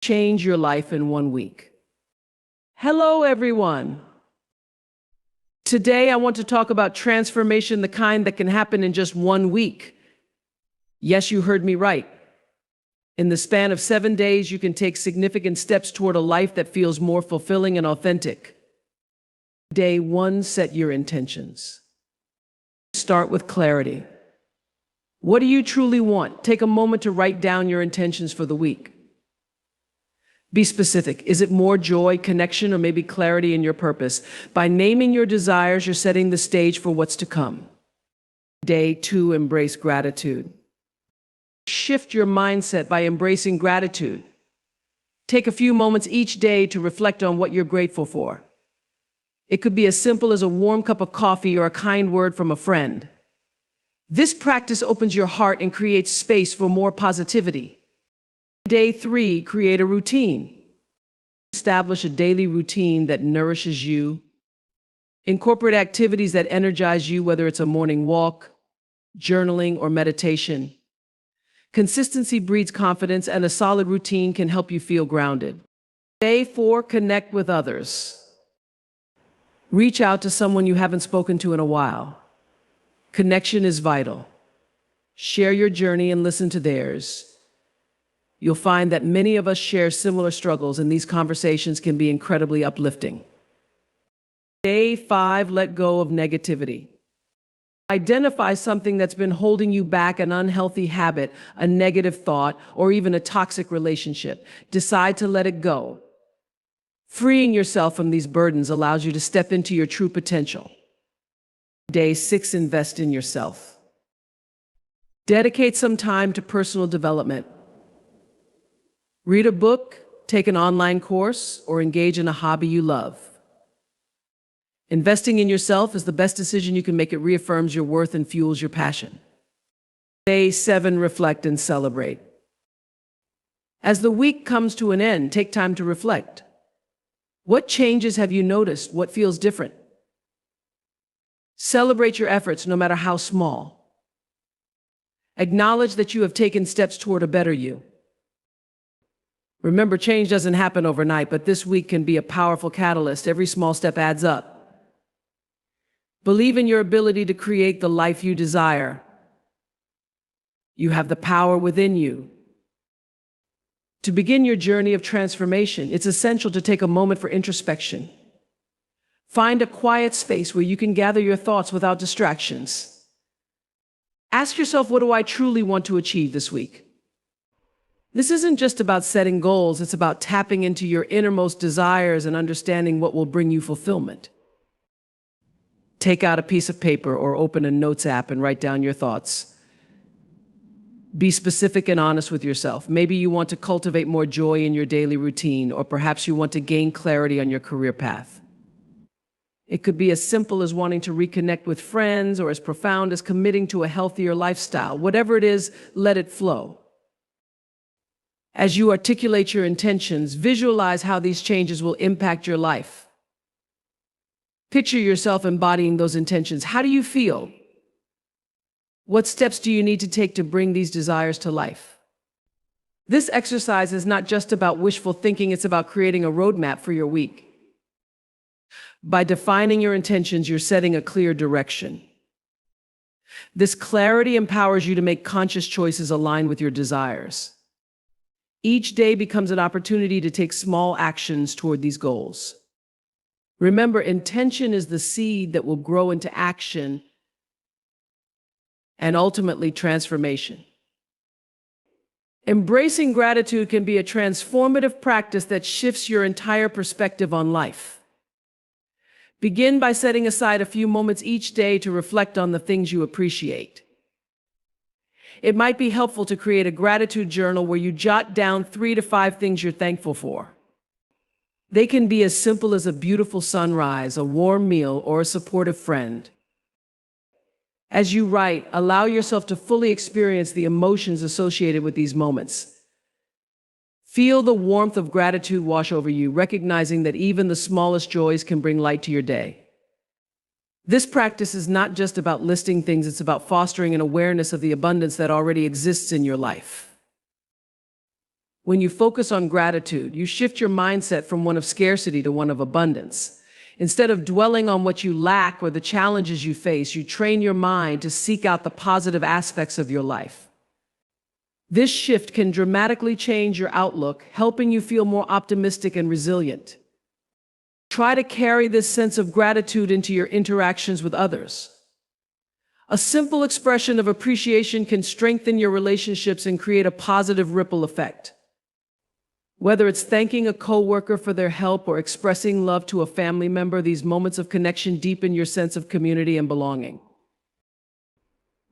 Change your life in 1 week. Hello, everyone. Today, I want to talk about transformation, the kind that can happen in just 1 week. Yes, you heard me right. In the span of 7 days, you can take significant steps toward a life that feels more fulfilling and authentic. Day 1, set your intentions. Start with clarity. What do you truly want? Take a moment to write down your intentions for the week. Be specific. Is it more joy, connection, or maybe clarity in your purpose? By naming your desires, you're setting the stage for what's to come. Day 2, embrace gratitude. Shift your mindset by embracing gratitude. Take a few moments each day to reflect on what you're grateful for. It could be as simple as a warm cup of coffee or a kind word from a friend. This practice opens your heart and creates space for more positivity. Day 3, create a routine. Establish a daily routine that nourishes you. Incorporate activities that energize you, whether it's a morning walk, journaling, or meditation. Consistency breeds confidence, and a solid routine can help you feel grounded. Day 4, connect with others. Reach out to someone you haven't spoken to in a while. Connection is vital. Share your journey and listen to theirs. You'll find that many of us share similar struggles, and these conversations can be incredibly uplifting. Day 5, let go of negativity. Identify something that's been holding you back, an unhealthy habit, a negative thought, or even a toxic relationship. Decide to let it go. Freeing yourself from these burdens allows you to step into your true potential. Day 6, invest in yourself. Dedicate some time to personal development. Read a book, take an online course, or engage in a hobby you love. Investing in yourself is the best decision you can make. It reaffirms your worth and fuels your passion. Day 7, reflect and celebrate. As the week comes to an end, take time to reflect. What changes have you noticed? What feels different? Celebrate your efforts, no matter how small. Acknowledge that you have taken steps toward a better you. Remember, change doesn't happen overnight, but this week can be a powerful catalyst. Every small step adds up. Believe in your ability to create the life you desire. You have the power within you. To begin your journey of transformation, it's essential to take a moment for introspection. Find a quiet space where you can gather your thoughts without distractions. Ask yourself, what do I truly want to achieve this week? This isn't just about setting goals, it's about tapping into your innermost desires and understanding what will bring you fulfillment. Take out a piece of paper or open a notes app and write down your thoughts. Be specific and honest with yourself. Maybe you want to cultivate more joy in your daily routine, or perhaps you want to gain clarity on your career path. It could be as simple as wanting to reconnect with friends, or as profound as committing to a healthier lifestyle. Whatever it is, let it flow. As you articulate your intentions, visualize how these changes will impact your life. Picture yourself embodying those intentions. How do you feel? What steps do you need to take to bring these desires to life? This exercise is not just about wishful thinking, it's about creating a roadmap for your week. By defining your intentions, you're setting a clear direction. This clarity empowers you to make conscious choices aligned with your desires. Each day becomes an opportunity to take small actions toward these goals. Remember, intention is the seed that will grow into action and ultimately transformation. Embracing gratitude can be a transformative practice that shifts your entire perspective on life. Begin by setting aside a few moments each day to reflect on the things you appreciate. It might be helpful to create a gratitude journal where you jot down 3 to 5 things you're thankful for. They can be as simple as a beautiful sunrise, a warm meal, or a supportive friend. As you write, allow yourself to fully experience the emotions associated with these moments. Feel the warmth of gratitude wash over you, recognizing that even the smallest joys can bring light to your day. This practice is not just about listing things, it's about fostering an awareness of the abundance that already exists in your life. When you focus on gratitude, you shift your mindset from one of scarcity to one of abundance. Instead of dwelling on what you lack or the challenges you face, you train your mind to seek out the positive aspects of your life. This shift can dramatically change your outlook, helping you feel more optimistic and resilient. Try to carry this sense of gratitude into your interactions with others. A simple expression of appreciation can strengthen your relationships and create a positive ripple effect. Whether it's thanking a coworker for their help or expressing love to a family member, these moments of connection deepen your sense of community and belonging.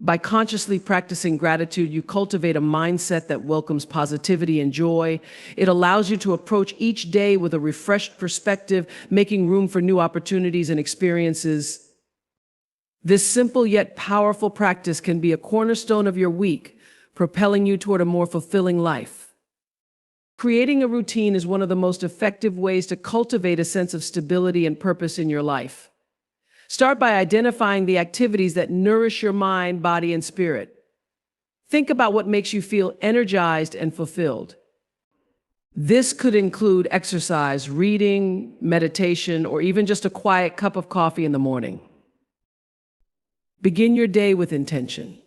By consciously practicing gratitude, you cultivate a mindset that welcomes positivity and joy. It allows you to approach each day with a refreshed perspective, making room for new opportunities and experiences. This simple yet powerful practice can be a cornerstone of your week, propelling you toward a more fulfilling life. Creating a routine is one of the most effective ways to cultivate a sense of stability and purpose in your life. Start by identifying the activities that nourish your mind, body, and spirit. Think about what makes you feel energized and fulfilled. This could include exercise, reading, meditation, or even just a quiet cup of coffee in the morning. Begin your day with intention.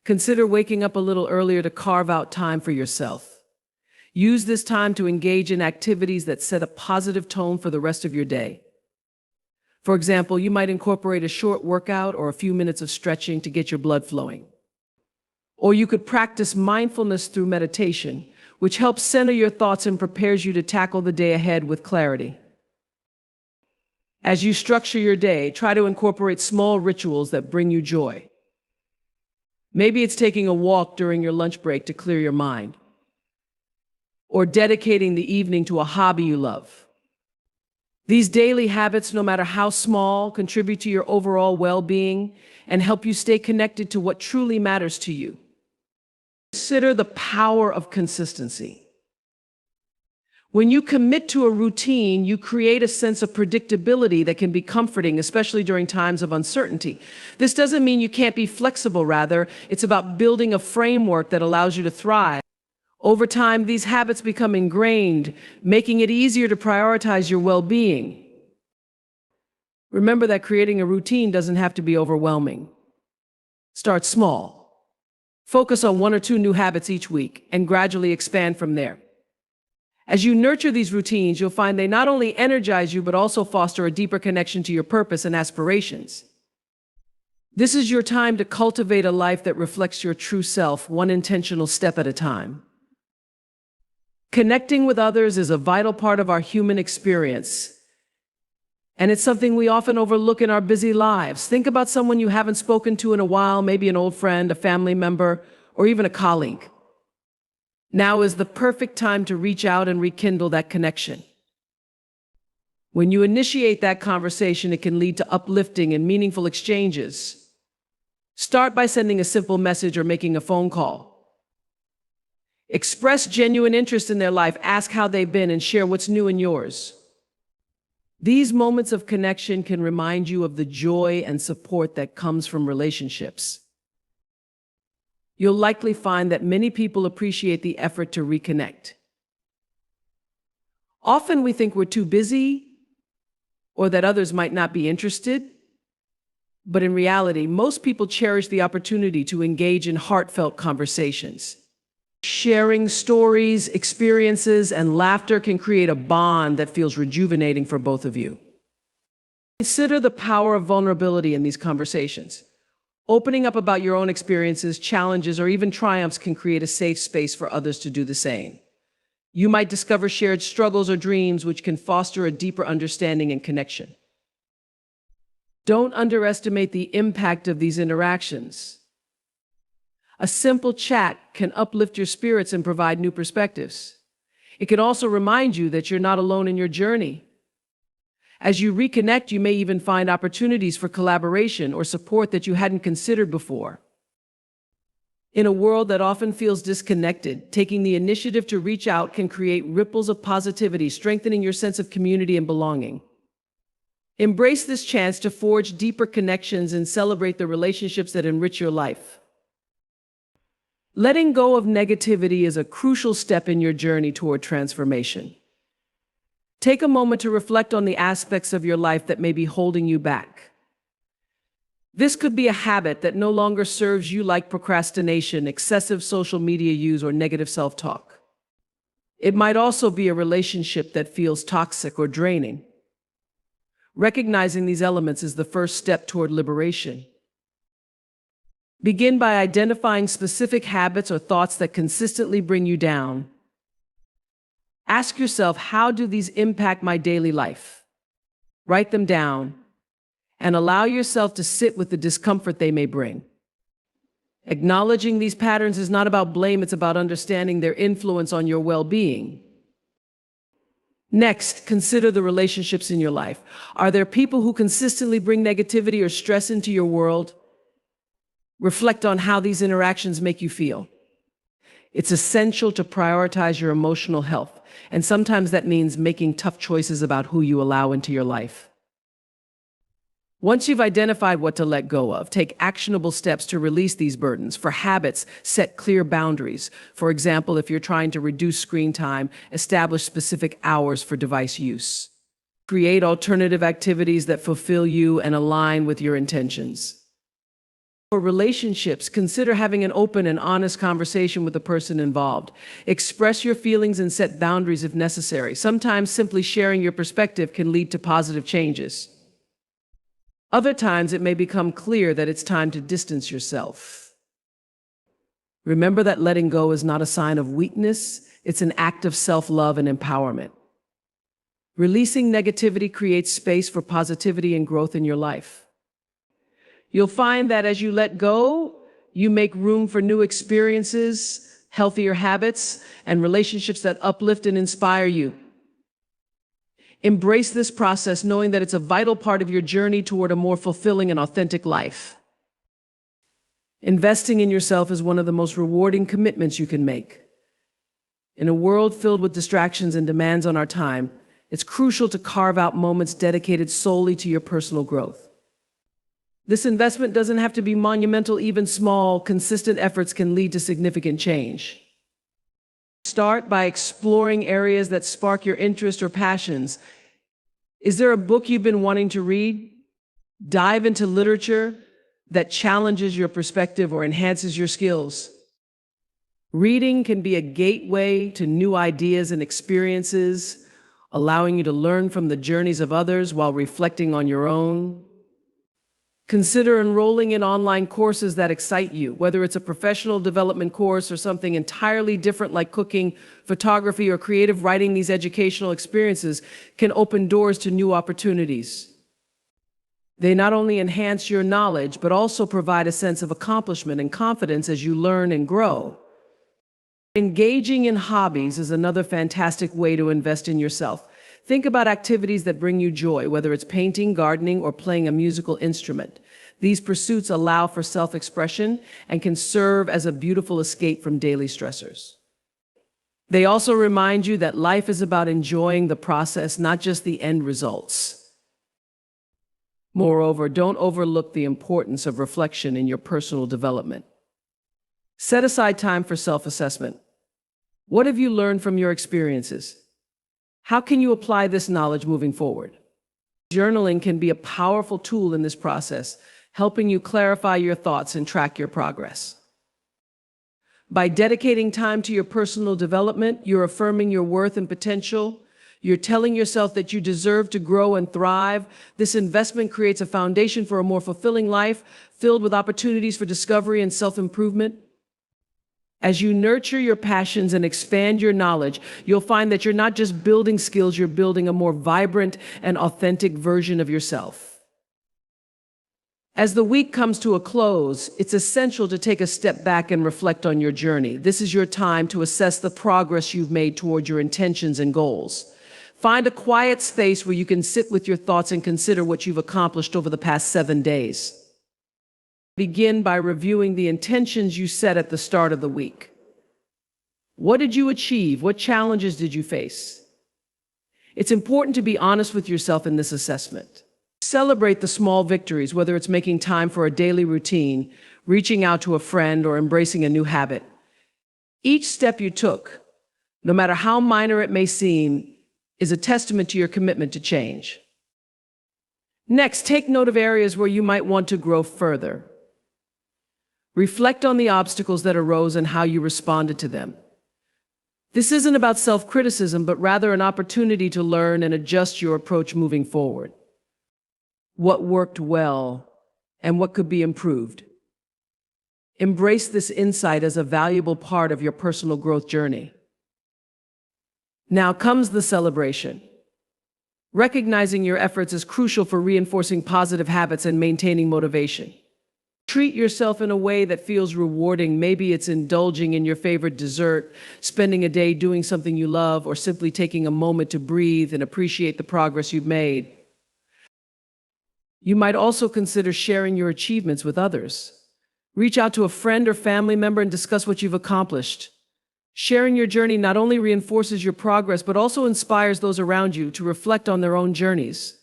Consider waking up a little earlier to carve out time for yourself. Use this time to engage in activities that set a positive tone for the rest of your day. For example, you might incorporate a short workout or a few minutes of stretching to get your blood flowing. Or you could practice mindfulness through meditation, which helps center your thoughts and prepares you to tackle the day ahead with clarity. As you structure your day, try to incorporate small rituals that bring you joy. Maybe it's taking a walk during your lunch break to clear your mind, or dedicating the evening to a hobby you love. These daily habits, no matter how small, contribute to your overall well-being and help you stay connected to what truly matters to you. Consider the power of consistency. When you commit to a routine, you create a sense of predictability that can be comforting, especially during times of uncertainty. This doesn't mean you can't be flexible, rather, it's about building a framework that allows you to thrive. Over time, these habits become ingrained, making it easier to prioritize your well-being. Remember that creating a routine doesn't have to be overwhelming. Start small. Focus on 1 or 2 new habits each week and gradually expand from there. As you nurture these routines, you'll find they not only energize you, but also foster a deeper connection to your purpose and aspirations. This is your time to cultivate a life that reflects your true self, one intentional step at a time. Connecting with others is a vital part of our human experience, and it's something we often overlook in our busy lives. Think about someone you haven't spoken to in a while, maybe an old friend, a family member, or even a colleague. Now is the perfect time to reach out and rekindle that connection. When you initiate that conversation, it can lead to uplifting and meaningful exchanges. Start by sending a simple message or making a phone call. Express genuine interest in their life, ask how they've been, and share what's new in yours. These moments of connection can remind you of the joy and support that comes from relationships. You'll likely find that many people appreciate the effort to reconnect. Often we think we're too busy or that others might not be interested, but in reality, most people cherish the opportunity to engage in heartfelt conversations. Sharing stories, experiences, and laughter can create a bond that feels rejuvenating for both of you. Consider the power of vulnerability in these conversations. Opening up about your own experiences, challenges, or even triumphs can create a safe space for others to do the same. You might discover shared struggles or dreams, which can foster a deeper understanding and connection. Don't underestimate the impact of these interactions. A simple chat can uplift your spirits and provide new perspectives. It can also remind you that you're not alone in your journey. As you reconnect, you may even find opportunities for collaboration or support that you hadn't considered before. In a world that often feels disconnected, taking the initiative to reach out can create ripples of positivity, strengthening your sense of community and belonging. Embrace this chance to forge deeper connections and celebrate the relationships that enrich your life. Letting go of negativity is a crucial step in your journey toward transformation. Take a moment to reflect on the aspects of your life that may be holding you back. This could be a habit that no longer serves you, like procrastination, excessive social media use, or negative self-talk. It might also be a relationship that feels toxic or draining. Recognizing these elements is the first step toward liberation. Begin by identifying specific habits or thoughts that consistently bring you down. Ask yourself, how do these impact my daily life? Write them down and allow yourself to sit with the discomfort they may bring. Acknowledging these patterns is not about blame, it's about understanding their influence on your well-being. Next, consider the relationships in your life. Are there people who consistently bring negativity or stress into your world? Reflect on how these interactions make you feel. It's essential to prioritize your emotional health, and sometimes that means making tough choices about who you allow into your life. Once you've identified what to let go of, take actionable steps to release these burdens. For habits, set clear boundaries. For example, if you're trying to reduce screen time, establish specific hours for device use. Create alternative activities that fulfill you and align with your intentions. For relationships, consider having an open and honest conversation with the person involved. Express your feelings and set boundaries if necessary. Sometimes simply sharing your perspective can lead to positive changes. Other times, it may become clear that it's time to distance yourself. Remember that letting go is not a sign of weakness, it's an act of self-love and empowerment. Releasing negativity creates space for positivity and growth in your life. You'll find that as you let go, you make room for new experiences, healthier habits, and relationships that uplift and inspire you. Embrace this process, knowing that it's a vital part of your journey toward a more fulfilling and authentic life. Investing in yourself is one of the most rewarding commitments you can make. In a world filled with distractions and demands on our time, it's crucial to carve out moments dedicated solely to your personal growth. This investment doesn't have to be monumental. Even small, consistent efforts can lead to significant change. Start by exploring areas that spark your interest or passions. Is there a book you've been wanting to read? Dive into literature that challenges your perspective or enhances your skills. Reading can be a gateway to new ideas and experiences, allowing you to learn from the journeys of others while reflecting on your own. Consider enrolling in online courses that excite you, whether it's a professional development course or something entirely different like cooking, photography, or creative writing. These educational experiences can open doors to new opportunities. They not only enhance your knowledge, but also provide a sense of accomplishment and confidence as you learn and grow. Engaging in hobbies is another fantastic way to invest in yourself. Think about activities that bring you joy, whether it's painting, gardening, or playing a musical instrument. These pursuits allow for self-expression and can serve as a beautiful escape from daily stressors. They also remind you that life is about enjoying the process, not just the end results. Moreover, don't overlook the importance of reflection in your personal development. Set aside time for self-assessment. What have you learned from your experiences? How can you apply this knowledge moving forward? Journaling can be a powerful tool in this process, helping you clarify your thoughts and track your progress. By dedicating time to your personal development, you're affirming your worth and potential. You're telling yourself that you deserve to grow and thrive. This investment creates a foundation for a more fulfilling life, filled with opportunities for discovery and self-improvement. As you nurture your passions and expand your knowledge, you'll find that you're not just building skills, you're building a more vibrant and authentic version of yourself. As the week comes to a close, it's essential to take a step back and reflect on your journey. This is your time to assess the progress you've made toward your intentions and goals. Find a quiet space where you can sit with your thoughts and consider what you've accomplished over the past 7 days. Begin by reviewing the intentions you set at the start of the week. What did you achieve? What challenges did you face? It's important to be honest with yourself in this assessment. Celebrate the small victories, whether it's making time for a daily routine, reaching out to a friend, or embracing a new habit. Each step you took, no matter how minor it may seem, is a testament to your commitment to change. Next, take note of areas where you might want to grow further. Reflect on the obstacles that arose and how you responded to them. This isn't about self-criticism, but rather an opportunity to learn and adjust your approach moving forward. What worked well and what could be improved. Embrace this insight as a valuable part of your personal growth journey. Now comes the celebration. Recognizing your efforts is crucial for reinforcing positive habits and maintaining motivation. Treat yourself in a way that feels rewarding. Maybe it's indulging in your favorite dessert, spending a day doing something you love, or simply taking a moment to breathe and appreciate the progress you've made. You might also consider sharing your achievements with others. Reach out to a friend or family member and discuss what you've accomplished. Sharing your journey not only reinforces your progress, but also inspires those around you to reflect on their own journeys.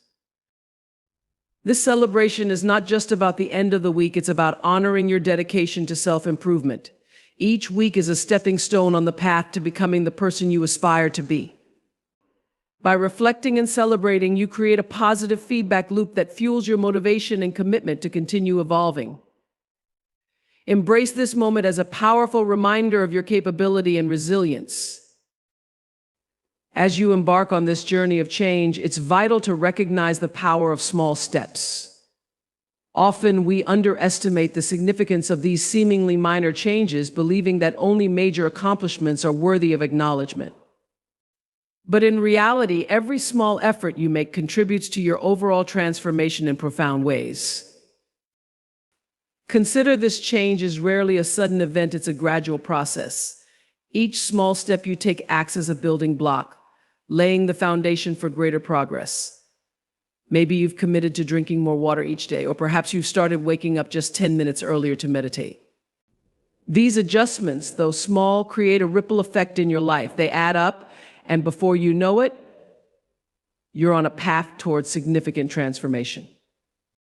This celebration is not just about the end of the week, it's about honoring your dedication to self-improvement. Each week is a stepping stone on the path to becoming the person you aspire to be. By reflecting and celebrating, you create a positive feedback loop that fuels your motivation and commitment to continue evolving. Embrace this moment as a powerful reminder of your capability and resilience. As you embark on this journey of change, it's vital to recognize the power of small steps. Often we underestimate the significance of these seemingly minor changes, believing that only major accomplishments are worthy of acknowledgement. But in reality, every small effort you make contributes to your overall transformation in profound ways. Consider this change is rarely a sudden event, it's a gradual process. Each small step you take acts as a building block, laying the foundation for greater progress. Maybe you've committed to drinking more water each day, or perhaps you've started waking up just 10 minutes earlier to meditate. These adjustments, though small, create a ripple effect in your life. They add up, and before you know it, you're on a path towards significant transformation.